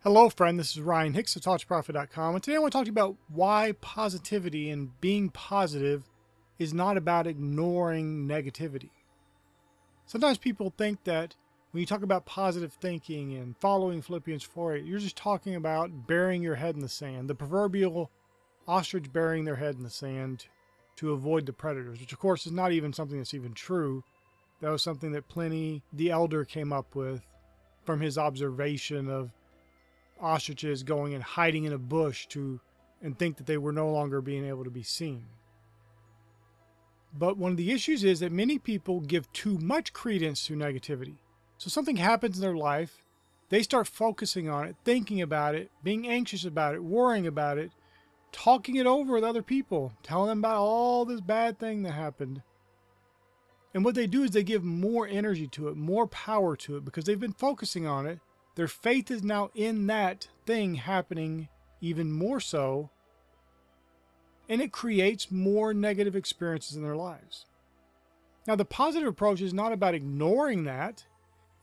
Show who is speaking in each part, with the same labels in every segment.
Speaker 1: Hello, friend. This is Ryan Hicks of TalkToProfit.com, and today I want to talk to you about why positivity and being positive is not about ignoring negativity. Sometimes people think that when you talk about positive thinking and following Philippians 4:8, you're just talking about burying your head in the sand, the proverbial ostrich burying their head in the sand to avoid the predators, which of course is not even something that's even true. That was something that Pliny the Elder came up with from his observation of ostriches going and hiding in a bush and think that they were no longer being able to be seen. But one of the issues is that many people give too much credence to negativity. So something happens in their life, they start focusing on it, thinking about it, being anxious about it, worrying about it, talking it over with other people, telling them about all this bad thing that happened. And what they do is they give more energy to it, more power to it, because they've been focusing on it. Their faith is now in that thing happening even more so, and it creates more negative experiences in their lives. Now, the positive approach is not about ignoring that.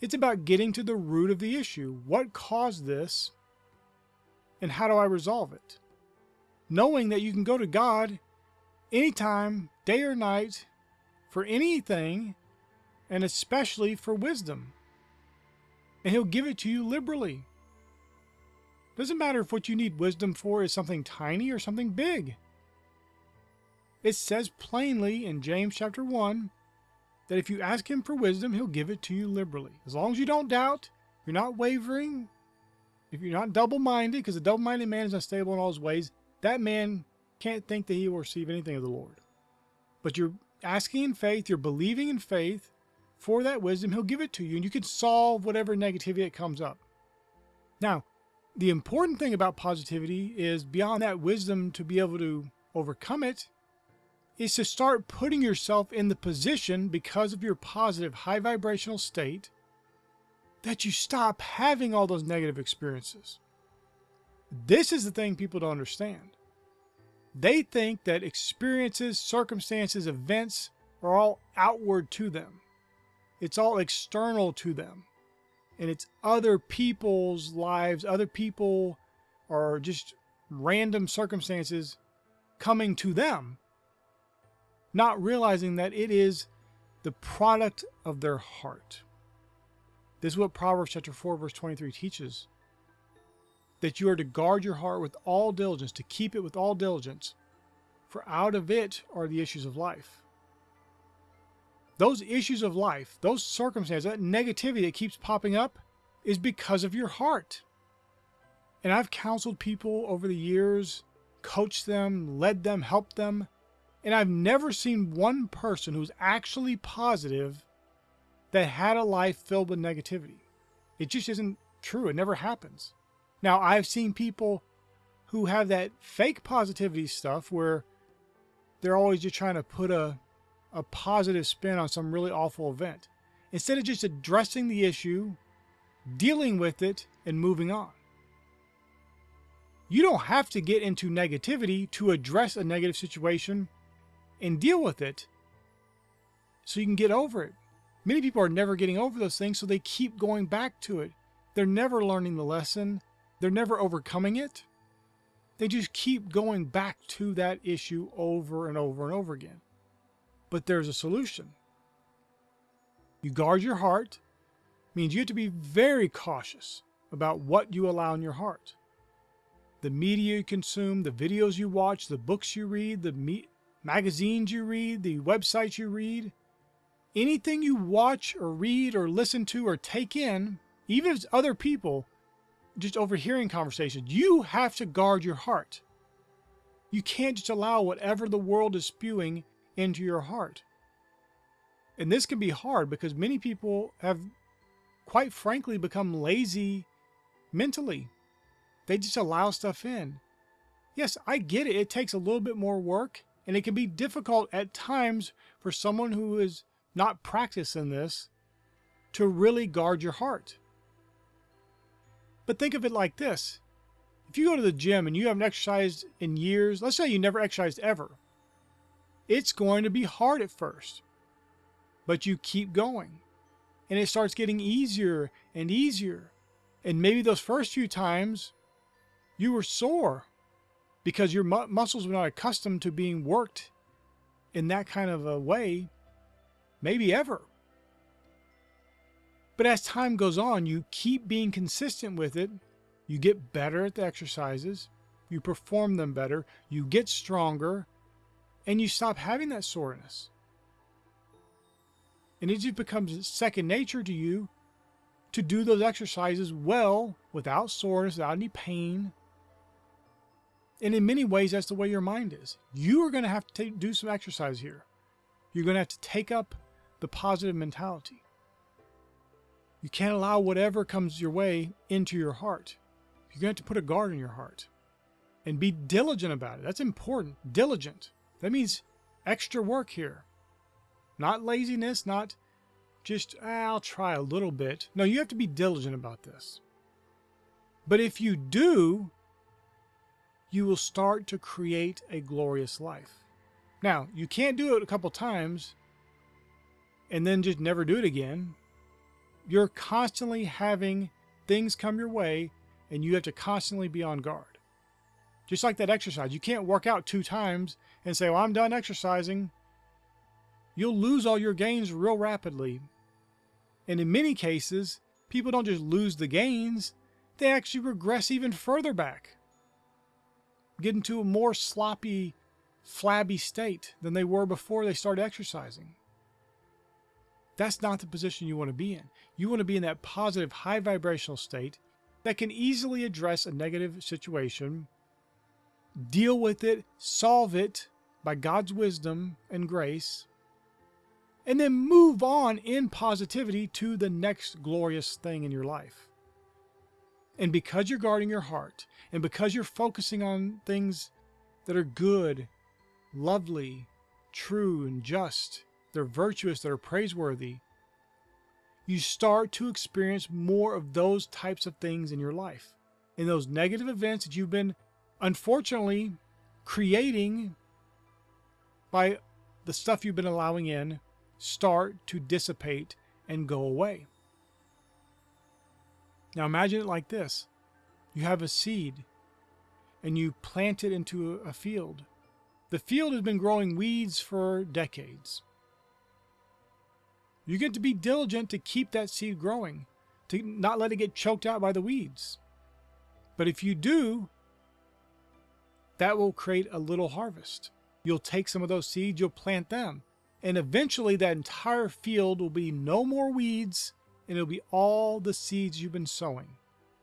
Speaker 1: It's about getting to the root of the issue. What caused this, and how do I resolve it? Knowing that you can go to God anytime, day or night, for anything, and especially for wisdom. And He'll give it to you liberally. Doesn't matter if what you need wisdom for is something tiny or something big. It says plainly in James chapter 1 that if you ask Him for wisdom, He'll give it to you liberally. As long as you don't doubt, you're not wavering, if you're not double-minded, because a double-minded man is unstable in all his ways, that man can't think that he will receive anything of the Lord. But you're asking in faith, you're believing in faith, for that wisdom, He'll give it to you, and you can solve whatever negativity that comes up. Now, the important thing about positivity is beyond that wisdom to be able to overcome it, is to start putting yourself in the position, because of your positive high vibrational state, that you stop having all those negative experiences. This is the thing people don't understand. They think that experiences, circumstances, events are all outward to them. It's all external to them. And it's other people's lives, other people, or just random circumstances coming to them, not realizing that it is the product of their heart. This is what Proverbs chapter 4, verse 23 teaches. That you are to guard your heart with all diligence, to keep it with all diligence, for out of it are the issues of life. Those issues of life, those circumstances, that negativity that keeps popping up is because of your heart. And I've counseled people over the years, coached them, led them, helped them, and I've never seen one person who's actually positive that had a life filled with negativity. It just isn't true. It never happens. Now, I've seen people who have that fake positivity stuff where they're always just trying to put a positive spin on some really awful event, instead of just addressing the issue, dealing with it, and moving on. You don't have to get into negativity to address a negative situation and deal with it so you can get over it. Many people are never getting over those things, so they keep going back to it. They're never learning the lesson. They're never overcoming it. They just keep going back to that issue over and over and over again. But there's a solution. You guard your heart, means you have to be very cautious about what you allow in your heart. The media you consume, the videos you watch, the books you read, the magazines you read, the websites you read, anything you watch or read or listen to or take in, even if it's other people just overhearing conversations, you have to guard your heart. You can't just allow whatever the world is spewing into your heart. And this can be hard because many people have, quite frankly, become lazy mentally. They just allow stuff in. Yes, I get it. It takes a little bit more work, and it can be difficult at times for someone who is not practiced in this to really guard your heart. But think of it like this. If you go to the gym and you haven't exercised in years, let's say you never exercised ever, it's going to be hard at first, but you keep going, and it starts getting easier and easier. And maybe those first few times you were sore because your muscles were not accustomed to being worked in that kind of a way, maybe ever. But as time goes on, you keep being consistent with it. You get better at the exercises. You perform them better. You get stronger. And you stop having that soreness. And it just becomes second nature to you to do those exercises well, without soreness, without any pain. And in many ways, that's the way your mind is. You are going to have to do some exercise here. You're going to have to take up the positive mentality. You can't allow whatever comes your way into your heart. You're going to have to put a guard in your heart. And be diligent about it. That's important. Diligent. That means extra work here. Not laziness, not just, I'll try a little bit. No, you have to be diligent about this. But if you do, you will start to create a glorious life. Now, you can't do it a couple times and then just never do it again. You're constantly having things come your way, and you have to constantly be on guard. Just like that exercise. You can't work out 2 times and say, well, I'm done exercising. You'll lose all your gains real rapidly. And in many cases, people don't just lose the gains, they actually regress even further back. Get into a more sloppy, flabby state than they were before they started exercising. That's not the position you want to be in. You want to be in that positive, high vibrational state that can easily address a negative situation, deal with it, solve it by God's wisdom and grace, and then move on in positivity to the next glorious thing in your life. And because you're guarding your heart, and because you're focusing on things that are good, lovely, true, and just, they're virtuous, they're praiseworthy, you start to experience more of those types of things in your life. And those negative events that you've been, unfortunately, creating by the stuff you've been allowing in start to dissipate and go away. Now imagine it like this. You have a seed and you plant it into a field. The field has been growing weeds for decades. You get to be diligent to keep that seed growing, to not let it get choked out by the weeds. But if you do, that will create a little harvest. You'll take some of those seeds, you'll plant them. And eventually that entire field will be no more weeds, and it'll be all the seeds you've been sowing.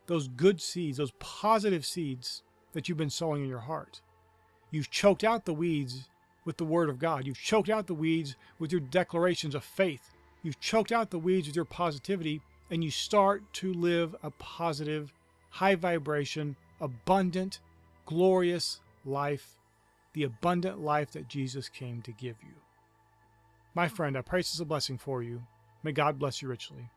Speaker 1: Those good seeds, those positive seeds that you've been sowing in your heart. You've choked out the weeds with the Word of God. You've choked out the weeds with your declarations of faith. You've choked out the weeds with your positivity, and you start to live a positive, high vibration, abundant, glorious life, the abundant life that Jesus came to give you. My friend, I pray this is a blessing for you. May God bless you richly.